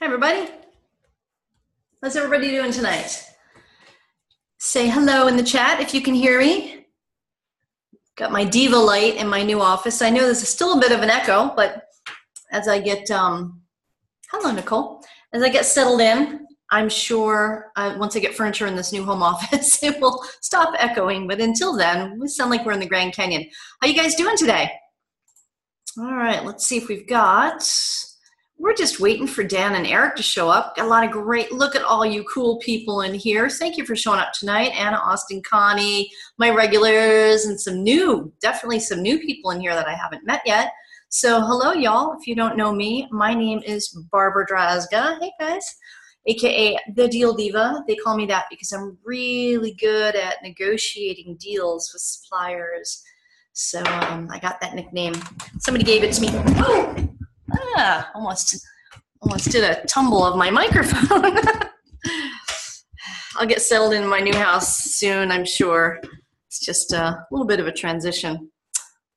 everybody. How's everybody doing tonight? Say hello in the chat if you can hear me. Got my diva light in my new office. I know there's still a bit of an echo, but as I get, hello Nicole, as I get settled in, I'm sure once I get furniture in this new home office, it will stop echoing. But until then, we sound like we're in the Grand Canyon. How you guys doing today? All right, let's see if we've got, we're just waiting for Dan and Eric to show up. Got a lot of great, look at all you cool people in here. Thank you for showing up tonight. Anna, Austin, Connie, my regulars, and some new, definitely some new people in here that I haven't met yet. So hello, y'all. If you don't know me, my name is Barbara Drazga. Hey, guys. AKA the Deal Diva. They call me that because I'm really good at negotiating deals with suppliers. So I got that nickname. Somebody gave it to me. Oh, almost did a tumble of my microphone. I'll get settled in my new house soon, I'm sure. It's just a little bit of a transition.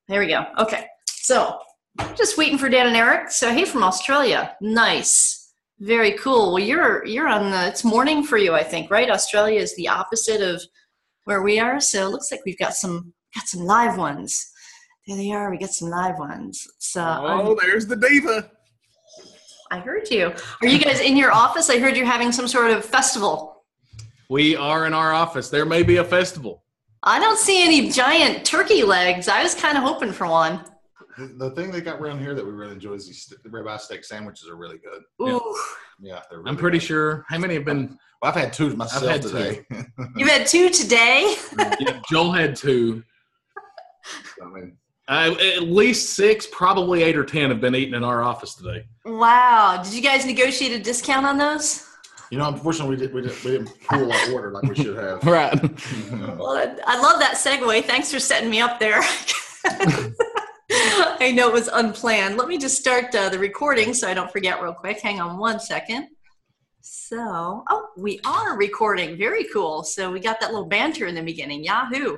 There we go. Okay, so just waiting for Dan and Eric. So hey, from Australia. Nice. Very cool. Well, you're on the, it's morning for you, I think, right? Australia is the opposite of where we are. So it looks like we've got some live ones. There they are. We got some live ones. Oh, there's the diva. I heard you. Are you guys in your office? I heard you're having some sort of festival. We are in our office. There may be a festival. I don't see any giant turkey legs. I was kind of hoping for one. The thing they got around here that we really enjoy is these ribeye steak sandwiches are really good. Ooh. Yeah, they're really I'm pretty good. sure. How many have been? Well, I've had two myself I've had today. You've had two today? Yeah, Joel had two. I mean, At least 6, probably 8 or 10 have been eaten in our office today. Wow. Did you guys negotiate a discount on those? you know, unfortunately, we didn't pull our order like we should have. Right. Well, I love that segue. Thanks for setting me up there. I know it was unplanned. Let me just start the recording so I don't forget real quick. Hang on one second. So, oh, we are recording. Very cool. So we got that little banter in the beginning. Yahoo.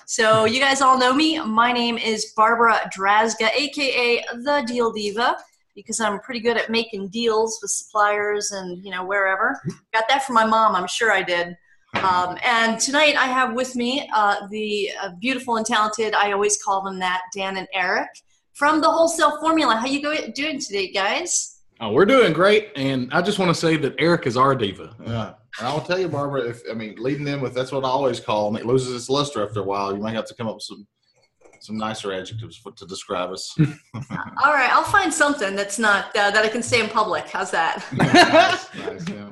So you guys all know me. My name is Barbara Drazga, aka the Deal Diva, because I'm pretty good at making deals with suppliers and, you know, wherever. Got that from my mom. I'm sure I did. And tonight I have with me the beautiful and talented, I always call them that, Dan and Eric from the Wholesale Formula. How you doing today, guys? Oh, we're doing great, and I just want to say that Eric is our diva. Yeah. And I'll tell you, Barbara, leading in with that's what I always call, and it loses its luster after a while. You might have to come up with some nicer adjectives to describe us. All right, I'll find something that's not that I can say in public. How's that? Nice, yeah.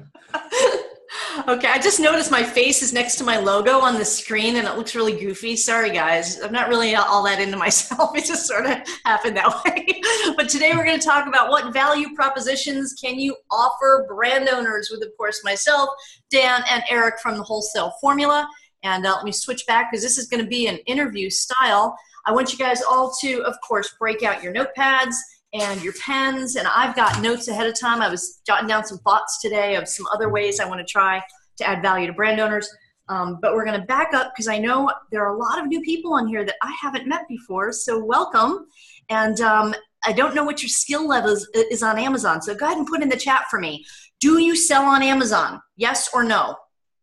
Okay, I just noticed my face is next to my logo on the screen, and it looks really goofy. Sorry, guys. I'm not really all that into myself. It just sort of happened that way. But today we're going to talk about what value propositions can you offer brand owners with, of course, myself, Dan, and Eric from the Wholesale Formula. And let me switch back because this is going to be an interview style. I want you guys all to, of course, break out your notepads and your pens, and I've got notes ahead of time. I was jotting down some thoughts today of some other ways I want to try to add value to brand owners. But we're going to back up because I know there are a lot of new people on here that I haven't met before, so welcome. And I don't know what your skill level is on Amazon, so go ahead and put in the chat for me. Do you sell on Amazon? Yes or no?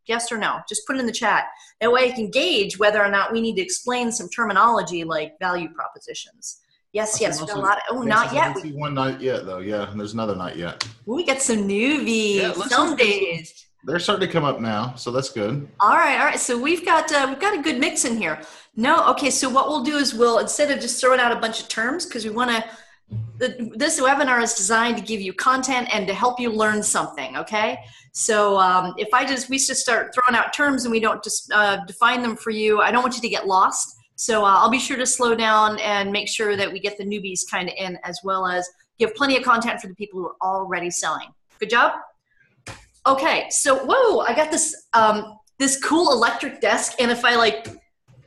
Yes or no? Just put it in the chat. That way I can gauge whether or not we need to explain some terminology like value propositions. Yes, yes. Also, a lot of, oh, not yet. I see one not yet, though. Yeah, and there's another not yet. We got some newbies. Yeah, some days. They're starting to come up now, so that's good. All right. So we've got a good mix in here. No, okay. So what we'll do is we'll, instead of just throwing out a bunch of terms, because we want to. This webinar is designed to give you content and to help you learn something. Okay. So if we just start throwing out terms and we don't just define them for you, I don't want you to get lost. So I'll be sure to slow down and make sure that we get the newbies kind of in, as well as give plenty of content for the people who are already selling. Good job. Okay, so whoa, I got this this cool electric desk, and if I like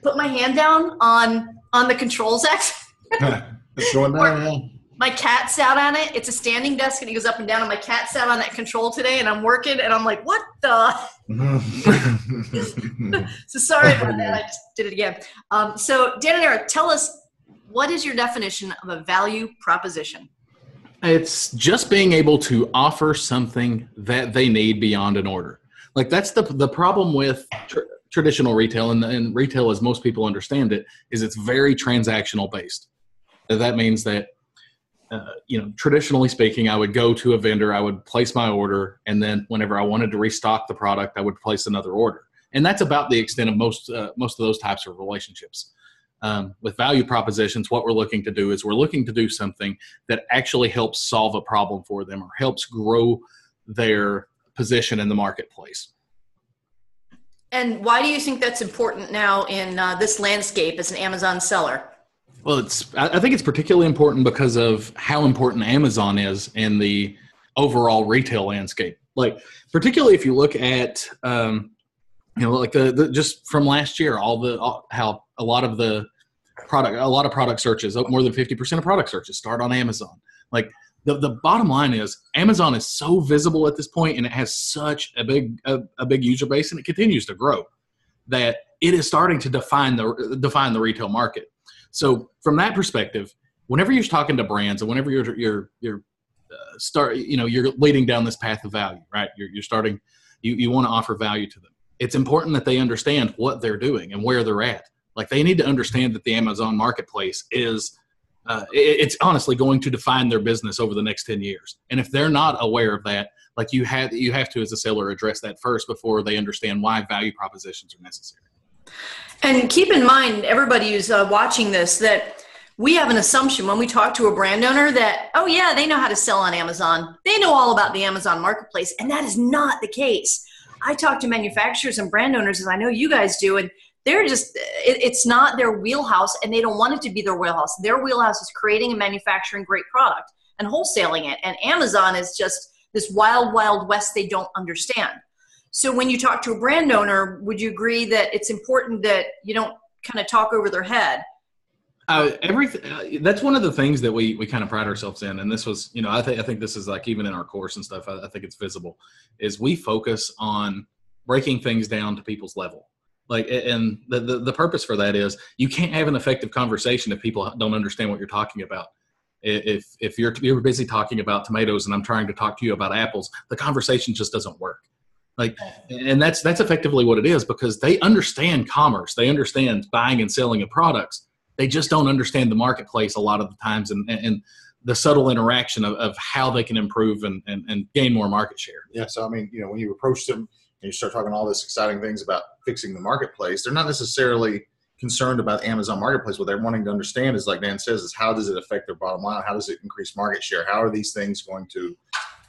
put my hand down on the controls X, It's going down, yeah. my cat sat on it. It's a standing desk, and it goes up and down, and my cat sat on that control today, and I'm working, and I'm like, what the? So sorry about that. I just did it again. So Dan and Eric, tell us, what is your definition of a value proposition? It's just being able to offer something that they need beyond an order. Like that's the problem with traditional retail, and retail as most people understand it, is it's very transactional based. That means that, traditionally speaking, I would go to a vendor, I would place my order, and then whenever I wanted to restock the product, I would place another order. And that's about the extent of most of those types of relationships. With value propositions, what we're looking to do is we're looking to do something that actually helps solve a problem for them or helps grow their position in the marketplace. And why do you think that's important now in this landscape as an Amazon seller? Well, I think it's particularly important because of how important Amazon is in the overall retail landscape. Like, particularly if you look at, like the just from last year, how a lot of product searches, more than 50% of product searches start on Amazon. Like the bottom line is Amazon is so visible at this point, and it has such a big user base, and it continues to grow, that it is starting to define the retail market. So from that perspective, whenever you're talking to brands and whenever you're leading down this path of value, right? You're starting, you want to offer value to them. It's important that they understand what they're doing and where they're at. Like they need to understand that the Amazon marketplace is, it's honestly going to define their business over the next 10 years. And if they're not aware of that, like you have to, as a seller, address that first before they understand why value propositions are necessary. And keep in mind, everybody who's watching this, that we have an assumption when we talk to a brand owner that, oh yeah, they know how to sell on Amazon. They know all about the Amazon marketplace. And that is not the case. I talk to manufacturers and brand owners, as I know you guys do, and they're just, it's not their wheelhouse, and they don't want it to be their wheelhouse. Their wheelhouse is creating and manufacturing great product and wholesaling it. And Amazon is just this wild, wild west they don't understand. So when you talk to a brand owner, would you agree that it's important that you don't kind of talk over their head? That's one of the things that we kind of pride ourselves in. And this was, I think this is like even in our course and stuff, I think it's visible, is we focus on breaking things down to people's level. Like, and the purpose for that is you can't have an effective conversation if people don't understand what you're talking about. If you're busy talking about tomatoes and I'm trying to talk to you about apples, the conversation just doesn't work. Like, and that's effectively what it is, because they understand commerce. They understand buying and selling of products. They just don't understand the marketplace a lot of the times and the subtle interaction of how they can improve and gain more market share. Yeah. So, I mean, when you approach them and you start talking all this exciting things about fixing the marketplace, they're not necessarily concerned about Amazon marketplace. What they're wanting to understand is, like Dan says, is how does it affect their bottom line? How does it increase market share? How are these things going to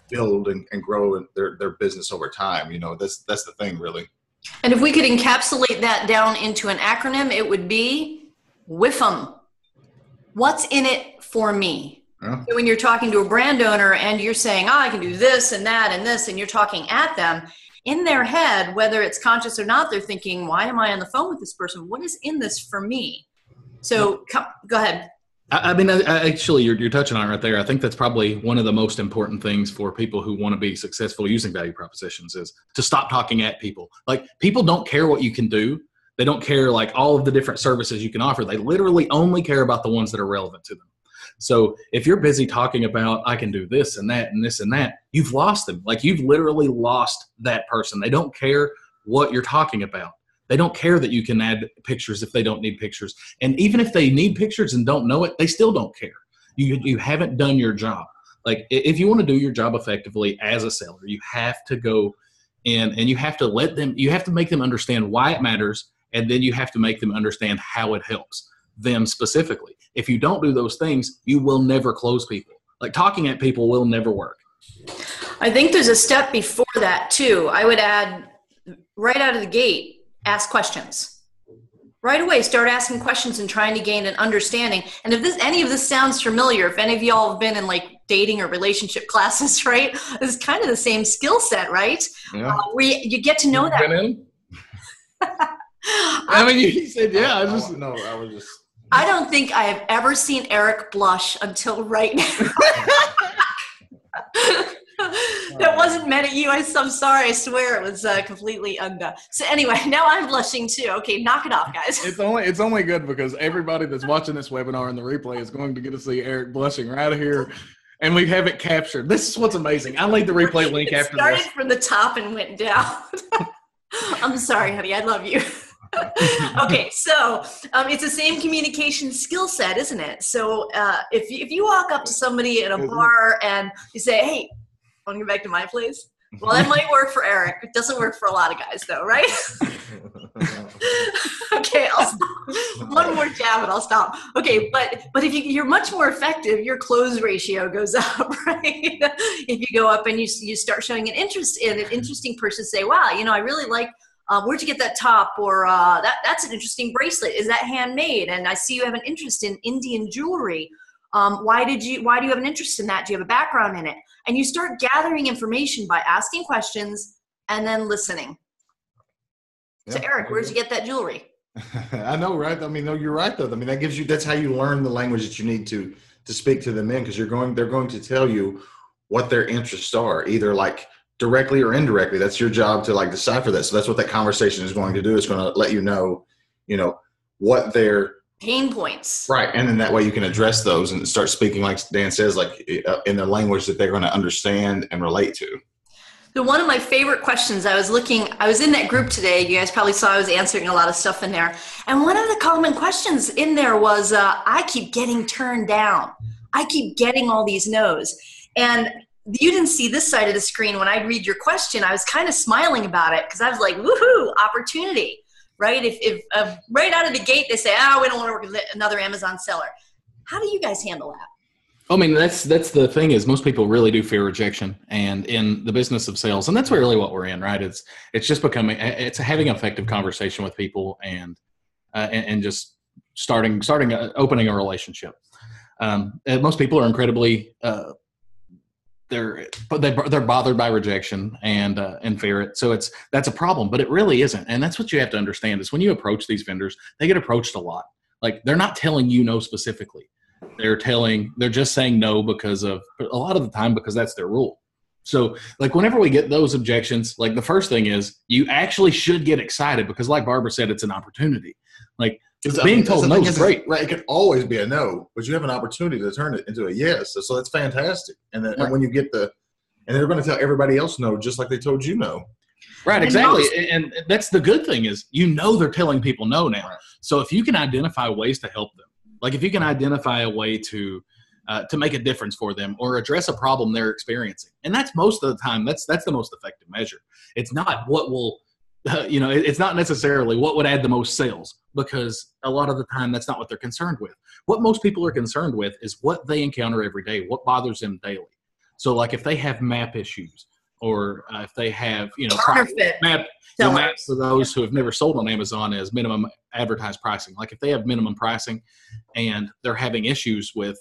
build and grow their business over time? That's the thing, really. And if we could encapsulate that down into an acronym, it would be WIFM. What's in it for me? Yeah. So when you're talking to a brand owner and you're saying, I can do this and that and this, and you're talking at them, in their head, whether it's conscious or not, they're thinking, why am I on the phone with this person? What is in this for me? So go ahead. I mean, actually, you're touching on it right there. I think that's probably one of the most important things for people who want to be successful using value propositions is to stop talking at people. Like, people don't care what you can do. They don't care, like, all of the different services you can offer. They literally only care about the ones that are relevant to them. So if you're busy talking about, I can do this and that and this and that, you've lost them. Like, you've literally lost that person. They don't care what you're talking about. They don't care that you can add pictures if they don't need pictures. And even if they need pictures and don't know it, they still don't care. You haven't done your job. Like, if you want to do your job effectively as a seller, you have to go in and you have to make them understand why it matters. And then you have to make them understand how it helps them specifically. If you don't do those things, you will never close people. Like, talking at people will never work. I think there's a step before that too. I would add, right out of the gate, ask questions. Right away, start asking questions and trying to gain an understanding. And if any of this sounds familiar, if any of y'all have been in like dating or relationship classes, right? It's kind of the same skill set, right? Yeah. Where you get to know that. Been in? I mean, you said, yeah. I was just. I don't think I have ever seen Eric blush until right now. That wasn't meant at you. I'm sorry. I swear it was completely undone. So anyway, now I'm blushing too. Okay, knock it off, guys. It's only good because everybody that's watching this webinar and the replay is going to get to see Eric blushing right here and we have it captured. This is what's amazing. I'll leave the replay link it after started this. from the top and went down. I'm sorry, honey. I love you. Okay, so it's the same communication skill set, isn't it? So if you walk up to somebody at a bar and you say, "Hey, want to get back to my place?" Well, that might work for Eric. It doesn't work for a lot of guys, though, right? Okay, I'll stop. One more jab and I'll stop. Okay, but if you're much more effective, your close ratio goes up, right? If you go up and you start showing an interest in an interesting person, say, "Wow, I really like. Where'd you get that top?" Or that's an interesting bracelet. Is that handmade? And I see you have an interest in Indian jewelry. Why do you have an interest in that? Do you have a background in it? And you start gathering information by asking questions and then listening. So Eric, where'd you get that jewelry? I know, right? I mean, no, you're right though. I mean, that's how you learn the language that you need to speak to them in, because they're going to tell you what their interests are, either like directly or indirectly. That's your job to like decipher that. So that's what that conversation is going to do. It's going to let you know what their pain points. Right. And then that way you can address those and start speaking, like Dan says, like in the language that they're going to understand and relate to. So one of my favorite questions, I was in that group today. You guys probably saw I was answering a lot of stuff in there. And one of the common questions in there was, I keep getting turned down. I keep getting all these no's. And you didn't see this side of the screen. When I read your question, I was kind of smiling about it because I was like, woohoo, opportunity, right? If right out of the gate, they say, we don't want to work with another Amazon seller. How do you guys handle that? I mean, that's the thing is most people really do fear rejection, and in the business of sales, and that's really what we're in, right? It's just it's having an effective conversation with people and just opening a relationship. And most people are incredibly they're bothered by rejection and fear it. So that's a problem, but it really isn't. And that's what you have to understand is when you approach these vendors, they get approached a lot. Like they're not telling you no specifically. They're just saying no because of a lot of the time because that's their rule. So like whenever we get those objections, like the first thing is you actually should get excited because like Barbara said, it's an opportunity. Like being told no is great. Right. It can always be a no, but you have an opportunity to turn it into a yes. So that's fantastic. And then and when you get and they're going to tell everybody else no, just like they told you no. Right, exactly. And that's the good thing is, they're telling people no now. Right. So if you can identify ways to help them, like if you can identify a way to make a difference for them or address a problem they're experiencing, and that's most of the time, that's the most effective measure. It's not what will, it's not necessarily what would add the most sales because a lot of the time that's not what they're concerned with. What most people are concerned with is what they encounter every day, what bothers them daily. So like if they have map issues or if they have, maps for those who have never sold on Amazon as minimum advertised pricing. Like if they have minimum pricing and they're having issues with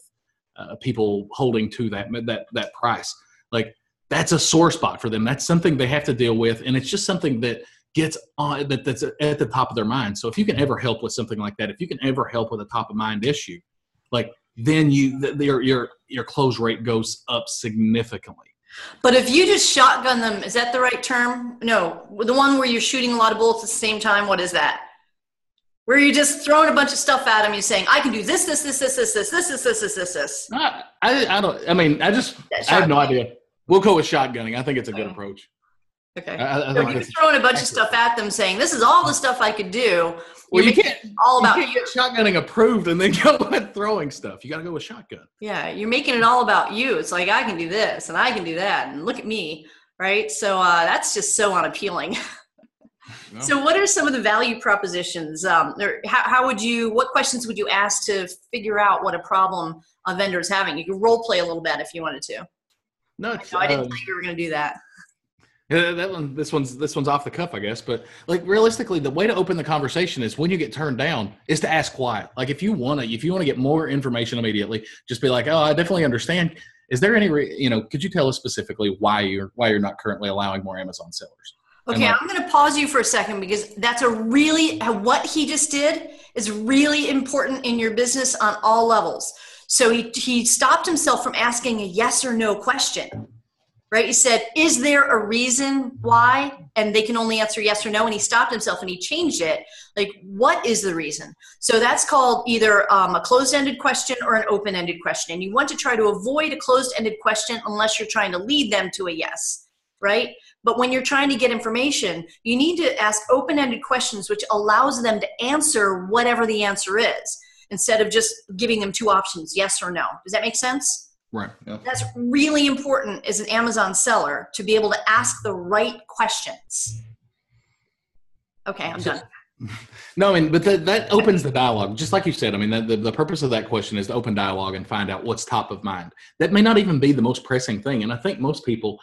people holding to that price, like that's a sore spot for them. That's something they have to deal with. And it's just something that gets on that's at the top of their mind. So if you can ever help with something like that, if you can ever help with a top of mind issue, like then your close rate goes up significantly. But if you just shotgun them, is that the right term? No, the one where you're shooting a lot of bullets at the same time. What is that? Where you're just throwing a bunch of stuff at them. You're saying, I can do this. I have no idea. We'll go with shotgunning. I think it's a good approach. Okay. I think you're throwing a bunch of stuff at them saying, this is all the stuff I could do. Well, you can't get shotgunning approved and then go with throwing stuff. You got to go with shotgun. Yeah, you're making it all about you. It's like, I can do this and I can do that and look at me, right? So that's just so unappealing. No. So what are some of the value propositions? What questions would you ask to figure out what a problem a vendor is having? You can role play a little bit if you wanted to. No, I didn't think you were going to do that. Yeah, this one's off the cuff, I guess. But like realistically, the way to open the conversation is when you get turned down is to ask why. Like if you want to get more information immediately, just be like, oh, I definitely understand. Is there any, could you tell us specifically why you're not currently allowing more Amazon sellers? Okay, I'm going to pause you for a second because that's what he just did is really important in your business on all levels. So he stopped himself from asking a yes or no question. right? You said, is there a reason why? And they can only answer yes or no. And he stopped himself and he changed it. Like, what is the reason? So that's called either a closed-ended question or an open-ended question. And you want to try to avoid a closed-ended question unless you're trying to lead them to a yes, right? But when you're trying to get information, you need to ask open-ended questions, which allows them to answer whatever the answer is, instead of just giving them two options, yes or no. Does that make sense? Right. Yeah. That's really important as an Amazon seller, to be able to ask the right questions. Okay, I'm done. No, I mean, but that opens the dialogue. Just like you said, I mean, the purpose of that question is to open dialogue and find out what's top of mind. That may not even be the most pressing thing. And I think most people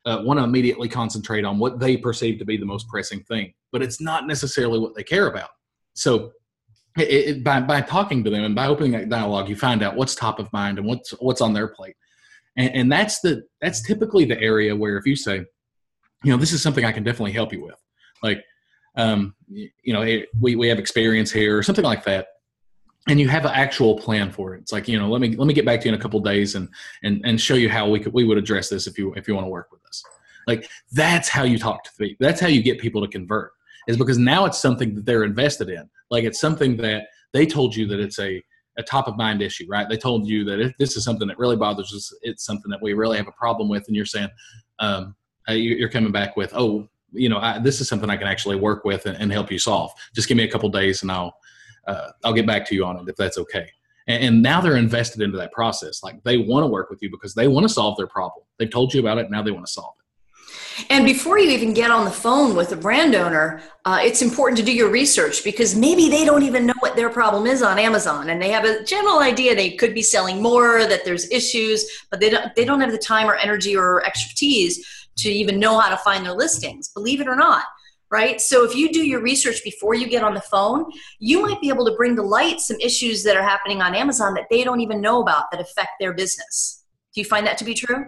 want to immediately concentrate on what they perceive to be the most pressing thing, but it's not necessarily what they care about. So by talking to them and by opening that dialogue, you find out what's top of mind and what's on their plate. And that's typically the area where if you say, this is something I can definitely help you with, like, we have experience here or something like that, and you have an actual plan for it. It's like, let me get back to you in a couple of days and show you how we would address this if you want to work with us. Like, that's how you talk to people. That's how you get people to convert, is because now it's something that they're invested in. Like, it's something that they told you that it's a top of mind issue, right? They told you that if this is something that really bothers us, it's something that we really have a problem with. And you're saying, you're coming back with, this is something I can actually work with and help you solve. Just give me a couple of days and I'll get back to you on it if that's okay. And now they're invested into that process. Like, they want to work with you because they want to solve their problem. They've told you about it. Now they want to solve it. And before you even get on the phone with a brand owner, it's important to do your research, because maybe they don't even know what their problem is on Amazon, and they have a general idea they could be selling more, that there's issues, but they don't have the time or energy or expertise to even know how to find their listings, believe it or not, right? So if you do your research before you get on the phone, you might be able to bring to light some issues that are happening on Amazon that they don't even know about that affect their business. Do you find that to be true?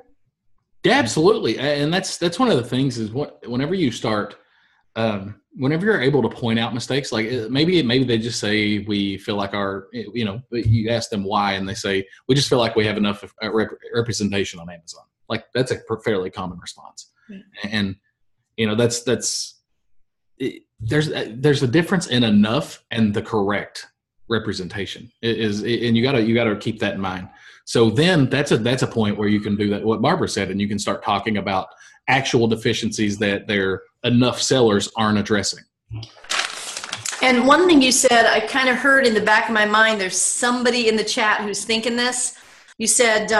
Yeah, absolutely. And that's one of the things is whenever you start, whenever you're able to point out mistakes, like maybe they just say, we feel like you ask them why, and they say, we just feel like we have enough representation on Amazon. Like, that's a fairly common response. Mm-hmm. And there's a difference in enough and the correct representation and you gotta keep that in mind. So then that's a point where you can do that, what Barbara said, and you can start talking about actual deficiencies that their enough sellers aren't addressing. And one thing you said, I kind of heard in the back of my mind, there's somebody in the chat who's thinking this. You said,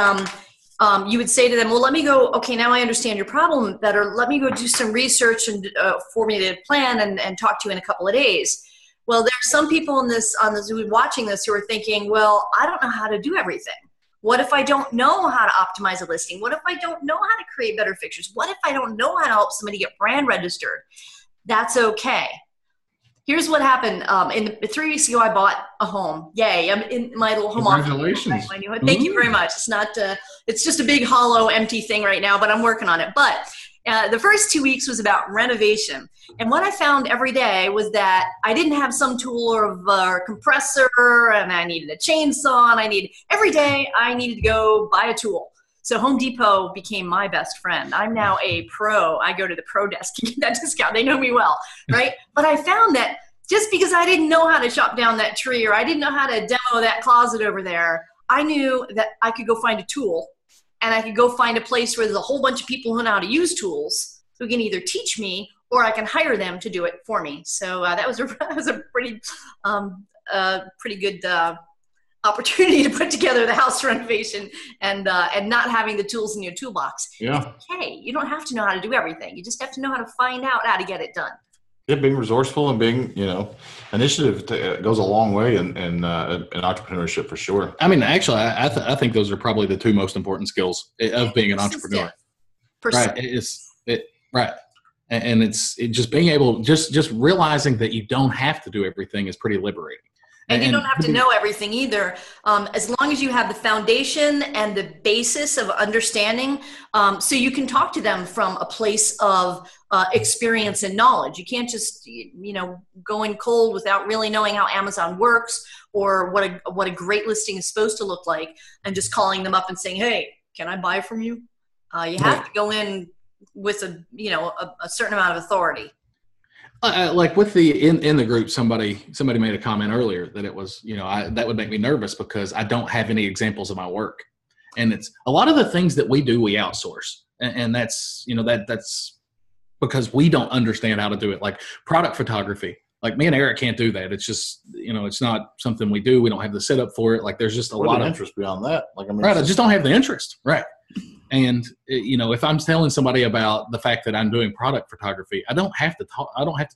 you would say to them, well, let me go, okay, now I understand your problem better. Let me go do some research and formulate a plan and talk to you in a couple of days. Well, there's some people on the Zoom watching this who are thinking, well, I don't know how to do everything. What if I don't know how to optimize a listing? What if I don't know how to create better fixtures? What if I don't know how to help somebody get brand registered? That's okay. Here's what happened. 3 weeks ago, I bought a home. Yay! I'm in my little home office. Congratulations! Thank you very much. It's not. It's just a big, hollow, empty thing right now, but I'm working on it. But the first 2 weeks was about renovation, and what I found every day was that I didn't have some tool or compressor, and I needed a chainsaw, and every day I needed to go buy a tool. So Home Depot became my best friend. I'm now a pro. I go to the pro desk to get that discount. They know me well, right? But I found that just because I didn't know how to chop down that tree, or I didn't know how to demo that closet over there, I knew that I could go find a tool, and I could go find a place where there's a whole bunch of people who know how to use tools who can either teach me or I can hire them to do it for me. So that was a pretty good opportunity to put together the house renovation and not having the tools in your toolbox. Yeah. It's okay. You don't have to know how to do everything. You just have to know how to find out how to get it done. Yeah, being resourceful and being, initiative goes a long way in entrepreneurship for sure. I mean, actually, I think those are probably the two most important skills of being an entrepreneur. Right. Right. And it's just being able, just realizing that you don't have to do everything is pretty liberating. And you don't have to know everything either. As long as you have the foundation and the basis of understanding, so you can talk to them from a place of experience and knowledge. You can't just, go in cold without really knowing how Amazon works or what a great listing is supposed to look like, and just calling them up and saying, hey, can I buy from you? You have to go in with a certain amount of authority. Like with in the group, somebody made a comment earlier that it was, that would make me nervous because I don't have any examples of my work. And it's a lot of the things that we do, we outsource. And that's, that's because we don't understand how to do it. Like product photography, like me and Eric can't do that. It's just, it's not something we do. We don't have the setup for it. Like there's just a lot of interest beyond that. Like, right. I just don't have the interest. Right. And, if I'm telling somebody about the fact that I'm doing product photography, I don't have to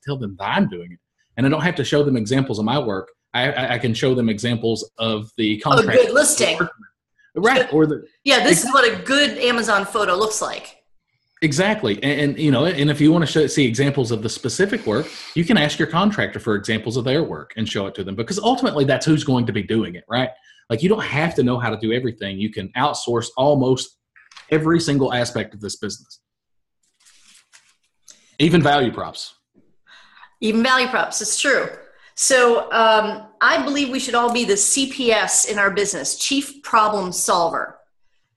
tell them that I'm doing it. And I don't have to show them examples of my work. I can show them examples of the contract. A good listing. Right. This is what a good Amazon photo looks like. Exactly. And if you want to see examples of the specific work, you can ask your contractor for examples of their work and show it to them, because ultimately that's who's going to be doing it, right? Like you don't have to know how to do everything. You can outsource almost every single aspect of this business. Even value props. It's true. So I believe we should all be the CPS in our business, chief problem solver.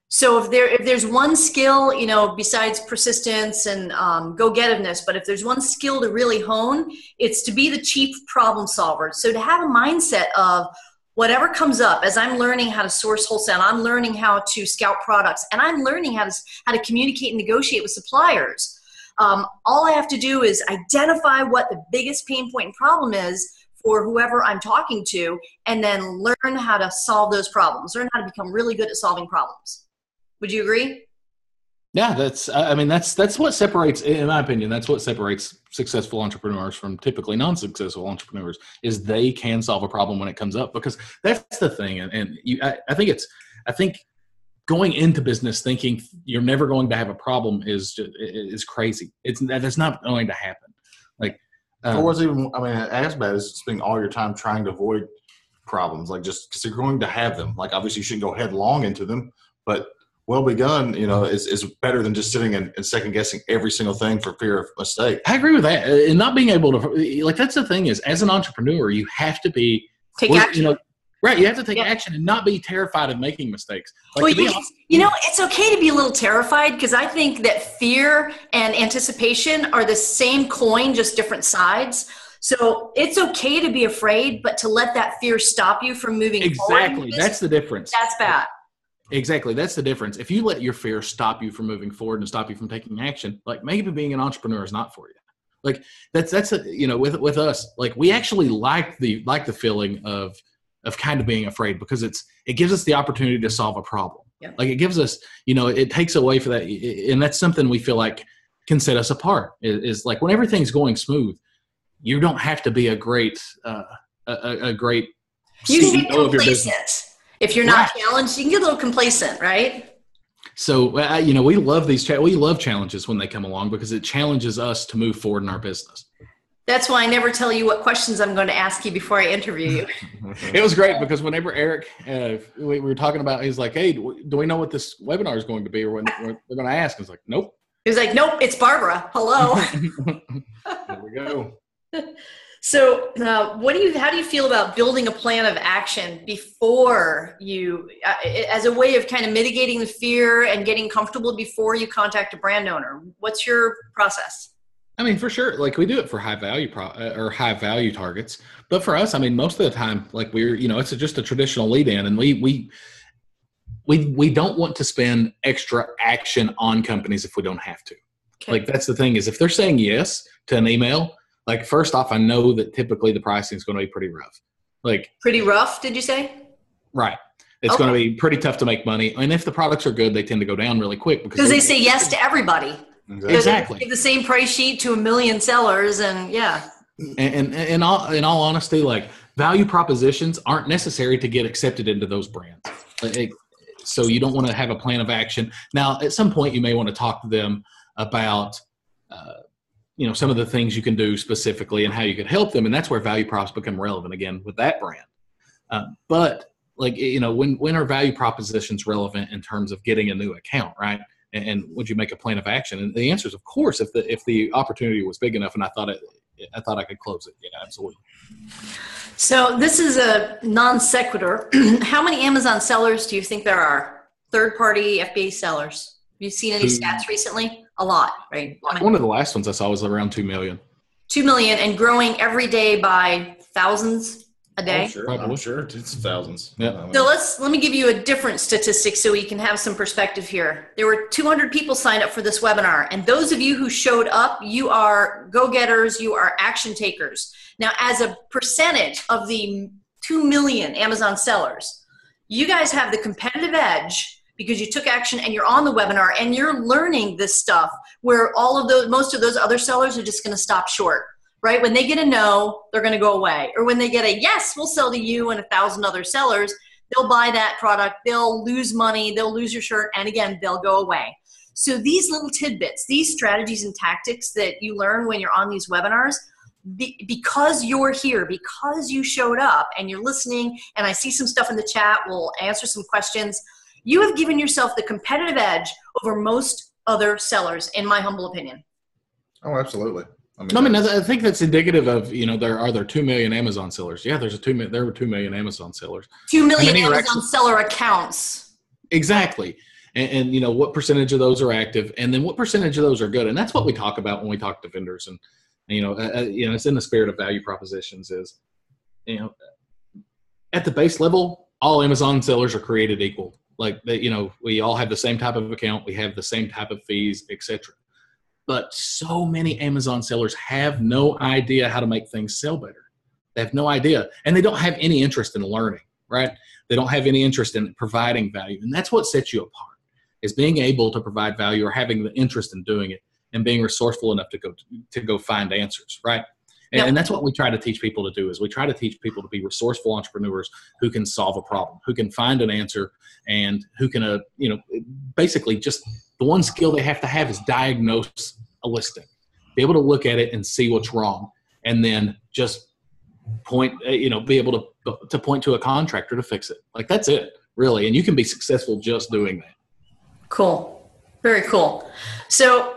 So if there's one skill, besides persistence and go-getiveness, but if there's one skill to really hone, it's to be the chief problem solver. So to have a mindset of whatever comes up, as I'm learning how to source wholesale, I'm learning how to scout products, and I'm learning how to communicate and negotiate with suppliers. All I have to do is identify what the biggest pain point and problem is for whoever I'm talking to, and then learn how to solve those problems, learn how to become really good at solving problems. Would you agree? Yeah, that's what separates, in my opinion, that's what separates successful entrepreneurs from typically non-successful entrepreneurs, is they can solve a problem when it comes up, because that's the thing. And I think going into business thinking you're never going to have a problem is crazy. That's not going to happen. Like, or what's even, as bad as spending all your time trying to avoid problems, like just because you're going to have them. Like obviously you shouldn't go headlong into them, but well begun, is better than just sitting and second guessing every single thing for fear of mistake. I agree with that. And not being able to, like, that's the thing is, as an entrepreneur, you have to take action. Right. You have to take action and not be terrified of making mistakes. Like, it's okay to be a little terrified, because I think that fear and anticipation are the same coin, just different sides. So it's okay to be afraid, but to let that fear stop you from moving forward. Exactly. That's the difference. That's bad. Exactly. That's the difference. If you let your fear stop you from moving forward and stop you from taking action, like maybe being an entrepreneur is not for you. Like with us, like we actually like the feeling of kind of being afraid, because it gives us the opportunity to solve a problem. Yeah. Like it gives us, it takes away for that. And that's something we feel like can set us apart, is like when everything's going smooth, you don't have to be a great CEO of your business. If you're not challenged, you can get a little complacent, right? So, we love we love challenges when they come along, because it challenges us to move forward in our business. That's why I never tell you what questions I'm going to ask you before I interview you. It was great, because whenever Eric, we were talking about, he's like, hey, do we know what this webinar is going to be, or what they're going to ask? I was like, nope. He was like, nope, it's Barbara. Hello. There we go. So how do you feel about building a plan of action before you, as a way of kind of mitigating the fear and getting comfortable before you contact a brand owner? What's your process? For sure. Like we do it for high value targets, but for us, most of the time, like we're, it's just a traditional lead in, and we don't want to spend extra action on companies if we don't have to. Okay. Like that's the thing, is if they're saying yes to an email, like first off, I know that typically the pricing is going to be pretty rough. Like pretty rough, did you say? Right. It's going to be pretty tough to make money. And if the products are good, they tend to go down really quick, because they say yes to everybody. Exactly. They give the same price sheet to 1 million sellers, and yeah. And in all honesty, like value propositions aren't necessary to get accepted into those brands. So you don't want to have a plan of action. Now, at some point, you may want to talk to them about some of the things you can do specifically and how you could help them. And that's where value props become relevant again with that brand. But like, when are value propositions relevant in terms of getting a new account, right? And would you make a plan of action? And the answer is, of course, if the opportunity was big enough and I thought I could close it. Yeah, absolutely. So this is a non sequitur. How many Amazon sellers do you think there are? Third-party FBA sellers? you seen any stats recently? A lot, right? Like one of the last ones I saw was around 2 million. 2 million and growing every day by thousands a day. Oh, sure. I'm sure it's thousands. Yeah. So let me give you a different statistic so we can have some perspective here. There were 200 people signed up for this webinar, and those of you who showed up, you are go-getters, you are action takers. Now, as a percentage of the 2 million Amazon sellers, you guys have the competitive edge because you took action and you're on the webinar and you're learning this stuff where most of those other sellers are just going to stop short. Right? When they get a no, they're going to go away. Or when they get a yes, we'll sell to you and 1,000 other sellers, they'll buy that product, they'll lose money, they'll lose your shirt, and again, they'll go away. So these little tidbits, these strategies and tactics that you learn when you're on these webinars, because you're here, because you showed up and you're listening, and I see some stuff in the chat, we'll answer some questions, you have given yourself the competitive edge over most other sellers, in my humble opinion. Oh, absolutely. I think that's indicative of, there 2 million Amazon sellers. Yeah, there were 2 million Amazon sellers. 2 million Amazon seller accounts. Exactly. And what percentage of those are active, and then what percentage of those are good. And that's what we talk about when we talk to vendors. And, it's in the spirit of value propositions is, at the base level, all Amazon sellers are created equal. Like, we all have the same type of account. We have the same type of fees, etc. But so many Amazon sellers have no idea how to make things sell better. They have no idea. And they don't have any interest in learning, right? They don't have any interest in providing value. And that's what sets you apart, is being able to provide value or having the interest in doing it and being resourceful enough to go find answers, right? And that's what we try to teach people to do, is we try to teach people to be resourceful entrepreneurs who can solve a problem, who can find an answer, and who can, basically just the one skill they have to have is diagnose a listing, be able to look at it and see what's wrong, and then just be able to point to a contractor to fix it. Like, that's it, really. And you can be successful just doing that. Cool. Very cool. So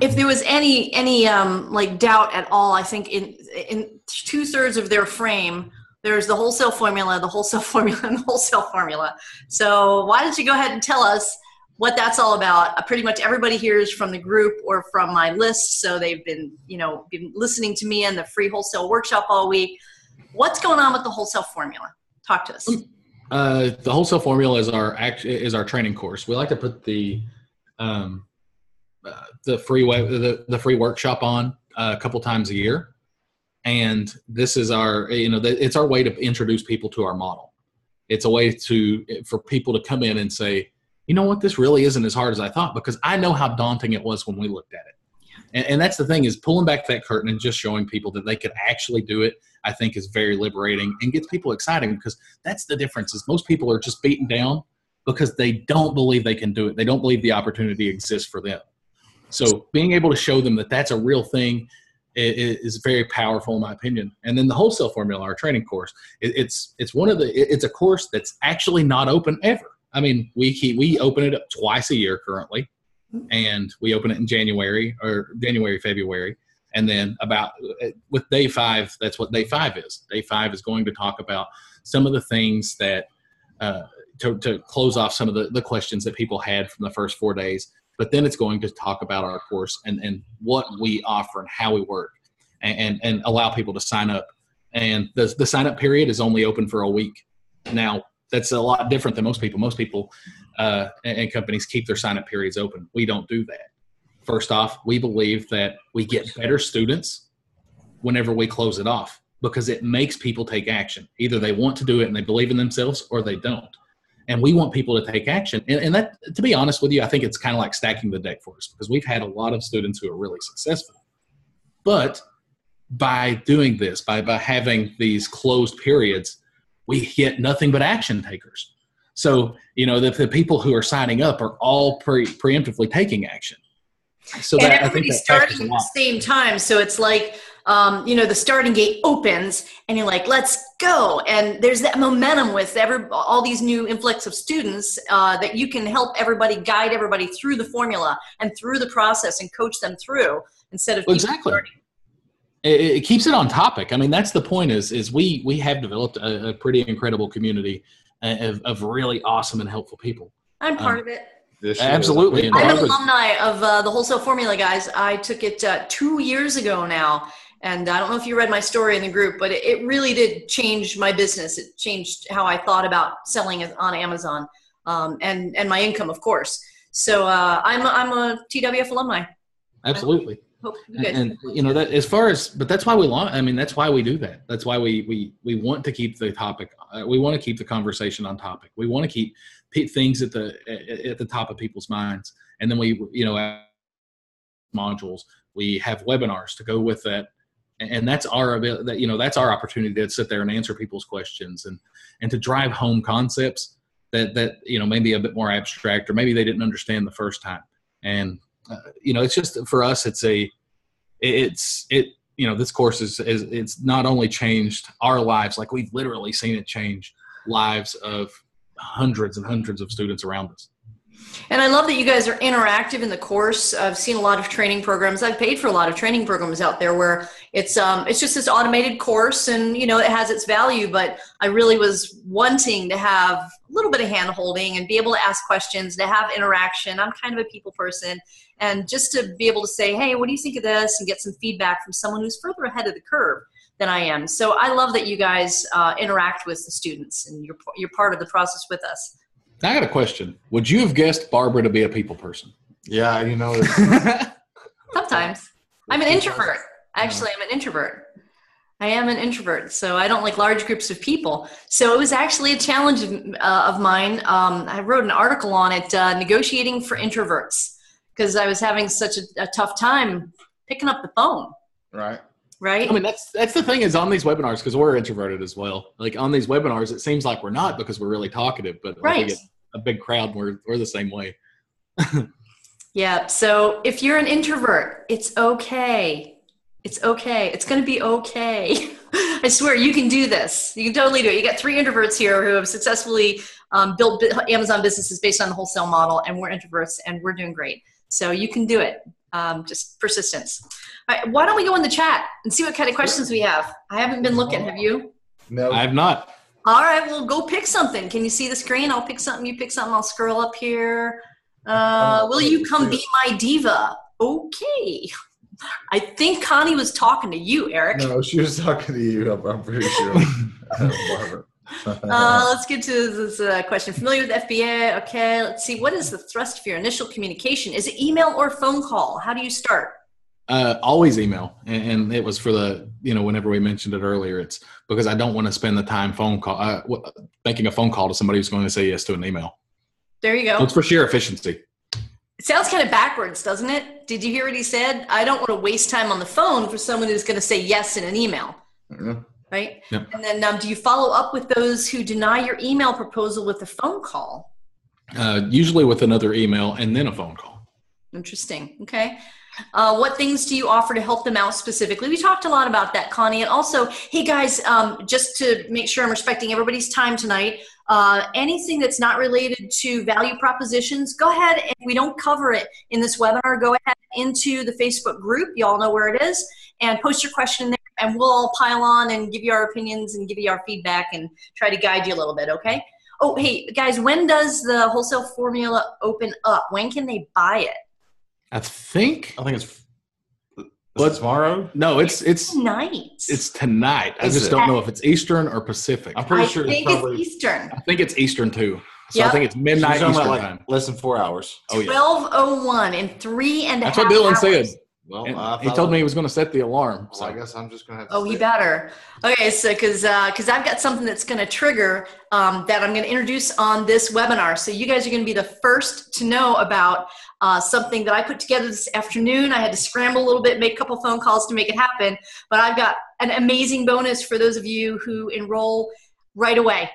if there was any doubt at all, I think in 2/3 of their frame, there's the wholesale formula, and the wholesale formula. So why don't you go ahead and tell us what that's all about? Pretty much everybody here is from the group or from my list, so they've been listening to me in the free wholesale workshop all week. What's going on with the wholesale formula? Talk to us. The wholesale formula is our training course. We like to put the free workshop on a couple times a year. And this is it's our way to introduce people to our model. It's a way for people to come in and say, you know what, this really isn't as hard as I thought, because I know how daunting it was when we looked at it. And that's the thing, is pulling back that curtain and just showing people that they could actually do it, I think is very liberating and gets people excited, because that's the difference, is most people are just beaten down because they don't believe they can do it. They don't believe the opportunity exists for them. So being able to show them that that's a real thing is very powerful, in my opinion. And then the wholesale formula, our training course, it's a course that's actually not open ever. I mean, we open it up twice a year currently, and we open it in January, February. And then with day 5, that's what day 5 is. Day 5 is going to talk about some of the things that, to close off some of the questions that people had from the first 4 days. But then it's going to talk about our course and what we offer and how we work, and allow people to sign up. And the sign up period is only open for a week. Now, that's a lot different than most people. Most people and companies keep their sign up periods open. We don't do that. First off, we believe that we get better students whenever we close it off, because it makes people take action. Either they want to do it and they believe in themselves, or they don't. And we want people to take action. And that, to be honest with you, I think it's kind of like stacking the deck for us, because we've had a lot of students who are really successful. But by doing this, by having these closed periods, we get nothing but action takers. So, the people who are signing up are all preemptively taking action. So and that, everybody's starting at the same time. So it's like, the starting gate opens and you're like, let's go. And there's that momentum with all these new influx of students that you can help everybody, guide everybody through the formula and through the process and coach them through, instead of exactly. It keeps it on topic. I mean, that's the point, is we have developed a pretty incredible community of really awesome and helpful people. I'm part of it. This year. Absolutely. And I'm an Barbara's- alumni of the Wholesale Formula, guys. I took it 2 years ago now. And I don't know if you read my story in the group, but it really did change my business. It changed how I thought about selling on Amazon, and my income, of course. So I'm a TWF alumni. Absolutely. Hope you guys And that as far as, but that's why we want, I mean, that's why we do that. That's why we want to keep the topic. We want to keep the conversation on topic. We want to keep things at the top of people's minds. And then we, modules, we have webinars to go with that. And that's our ability, that's our opportunity to sit there and answer people's questions and to drive home concepts that maybe a bit more abstract, or maybe they didn't understand the first time. And it's just, for us, this course it's not only changed our lives, like we've literally seen it change lives of hundreds and hundreds of students around us. And I love that you guys are interactive in the course. I've seen a lot of training programs. I've paid for a lot of training programs out there where it's just this automated course, and it has its value. But I really was wanting to have a little bit of hand holding and be able to ask questions, to have interaction. I'm kind of a people person, and just to be able to say, hey, what do you think of this, and get some feedback from someone who's further ahead of the curve than I am. So I love that you guys interact with the students, and you're part of the process with us. I got a question. Would you have guessed Barbara to be a people person? Yeah, Sometimes. I'm an introvert. Actually, I'm an introvert. I am an introvert, so I don't like large groups of people. So it was actually a challenge of mine. I wrote an article on it, negotiating for introverts, because I was having such a tough time picking up the phone. Right. Right? I mean, that's the thing is on these webinars, because we're introverted as well. Like on these webinars, it seems like we're not, because we're really talkative, but right. We get a big crowd, we're the same way. Yeah. So if you're an introvert, it's okay. It's okay. It's going to be okay. I swear you can do this. You can totally do it. You got 3 introverts here who have successfully built Amazon businesses based on the wholesale model, and we're introverts, and we're doing great. So you can do it. Just persistence. All right, why don't we go in the chat and see what kind of questions we have? I haven't been looking. Have you? No. I have not. All right, well, go pick something. Can you see the screen? I'll pick something. You pick something. I'll scroll up here. Will you come be my diva? Okay. I think Connie was talking to you, Eric. No, she was talking to you. I'm pretty sure. Barbara. Let's get to this question. Familiar with FBA? Okay, let's see. What is the thrust of your initial communication? Is it email or phone call? How do you start? Always email. And it was for the, whenever we mentioned it earlier, it's because I don't want to spend the time making a phone call to somebody who's going to say yes to an email. There you go. It's for sheer efficiency. It sounds kind of backwards, doesn't it? Did you hear what he said? I don't want to waste time on the phone for someone who's going to say yes in an email. Mm-hmm. Right? Yep. And then do you follow up with those who deny your email proposal with a phone call? Usually with another email and then a phone call. Interesting. Okay. What things do you offer to help them out specifically? We talked a lot about that, Connie. And also, hey guys, just to make sure I'm respecting everybody's time tonight, anything that's not related to value propositions, go ahead, and if we don't cover it in this webinar, go ahead into the Facebook group. You all know where it is, and post your question there, and we'll all pile on and give you our opinions and give you our feedback and try to guide you a little bit, okay? Oh, hey, guys, when does the Wholesale Formula open up? When can they buy it? I think it's tomorrow. No, it's tonight. It's tonight. I just don't know if it's Eastern or Pacific. I'm pretty sure I think it's Eastern. I think it's Eastern too. So Yep. I think it's midnight She's Eastern like time. less than 4 hours. Oh yeah. 12:01 in 3.5 That's what Dylan hours. said. Well, And he told me he was going to set the alarm. So I guess I'm just going to have to. Oh, he better. Okay, so because I've got something that's going to trigger that I'm going to introduce on this webinar. So you guys are going to be the first to know about something that I put together this afternoon. I had to scramble a little bit, make a couple phone calls to make it happen. But I've got an amazing bonus for those of you who enroll right away.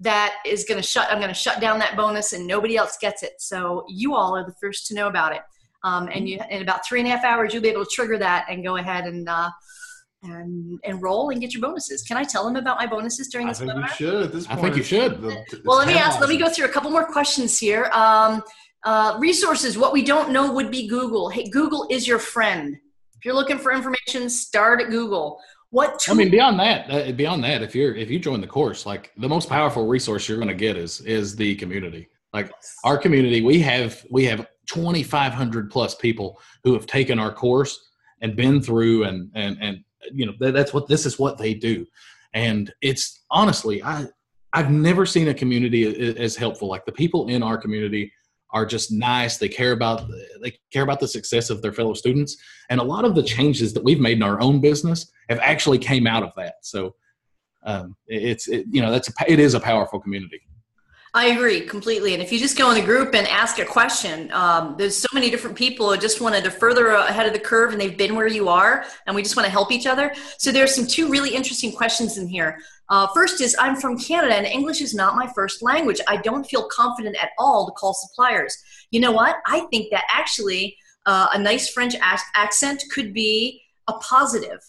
That is going to I'm going to shut down that bonus and nobody else gets it. So you all are the first to know about it. And in about 3.5 hours, you'll be able to trigger that and go ahead and enroll and get your bonuses. Can I tell them about my bonuses during this webinar? You should at this point. I think you should. Well, let me go through a couple more questions here. Resources, what we don't know would be Google. Hey, Google is your friend. If you're looking for information, start at Google. I mean, beyond that, if you join the course, like the most powerful resource you're going to get is the community. Like our community, we have 2,500 plus people who have taken our course and been through and this is what they do. And it's honestly, I've never seen a community as helpful. Like the people in our community are just nice. They care about the success of their fellow students. And a lot of the changes that we've made in our own business have actually came out of that. So it is a powerful community. I agree completely. And if you just go in the group and ask a question, there's so many different people who just wanted to further ahead of the curve and they've been where you are, and we just want to help each other. So there's two really interesting questions in here. First is, I'm from Canada and English is not my first language. I don't feel confident at all to call suppliers. You know what? I think that actually a nice French accent could be a positive.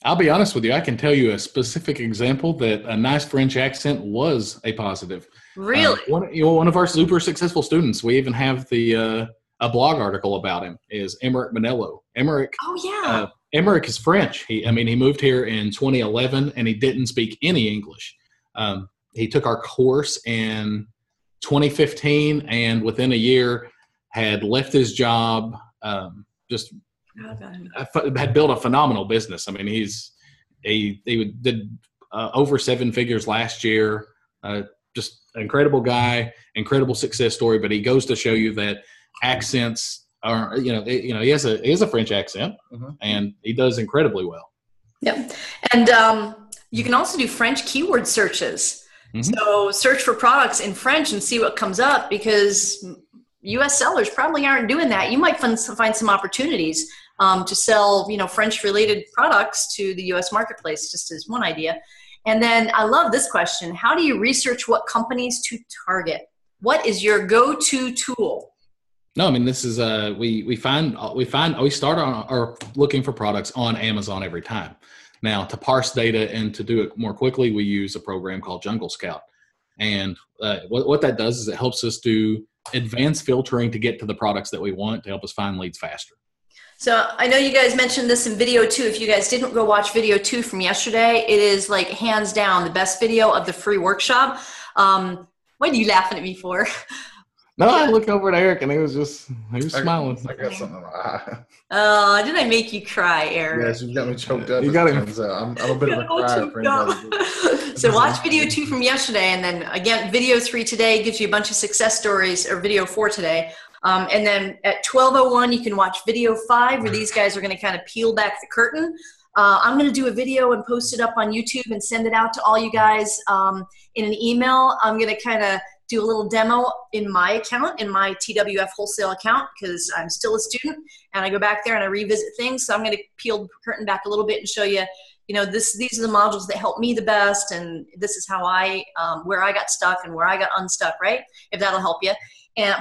I'll be honest with you. I can tell you a specific example that a nice French accent was a positive. Really? One of our super successful students, we even have a blog article about him, is Emerick Manello. Emerick. Oh, yeah. Emerick is French. He moved here in 2011 and he didn't speak any English. He took our course in 2015 and within a year had left his job, had built a phenomenal business. I mean, he did over 7 figures last year. Just an incredible guy, incredible success story. But he goes to show you that accents are, he has a French accent, and he does incredibly well. Yep, and you can also do French keyword searches. Mm-hmm. So search for products in French and see what comes up, because U.S. sellers probably aren't doing that. You might find some opportunities to sell, French-related products to the U.S. marketplace, just as one idea. And then I love this question: how do you research what companies to target? What is your go-to tool? No, I mean, this is we start on looking for products on Amazon every time. Now, to parse data and to do it more quickly, we use a program called Jungle Scout. And what that does is it helps us do advanced filtering to get to the products that we want to help us find leads faster. So I know you guys mentioned this in video 2. If you guys didn't go watch video 2 from yesterday, it is like hands down the best video of the free workshop. What are you laughing at me for? No, I looked over at Eric and he was smiling. I got something in my eye. Oh, did I make you cry, Eric? Yes, you got me choked up. You got him. I'm a bit of a crier. So watch video 2 from yesterday, and then again, video 3 today gives you a bunch of success stories, or video 4 today. And then at 12:01, you can watch video 5, where these guys are going to kind of peel back the curtain. I'm going to do a video and post it up on YouTube and send it out to all you guys in an email. I'm going to kind of do a little demo in my account, in my TWF Wholesale account, because I'm still a student and I go back there and I revisit things. So I'm going to peel the curtain back a little bit and show you, these are the modules that help me the best, and this is how where I got stuck and where I got unstuck, right? If that'll help you.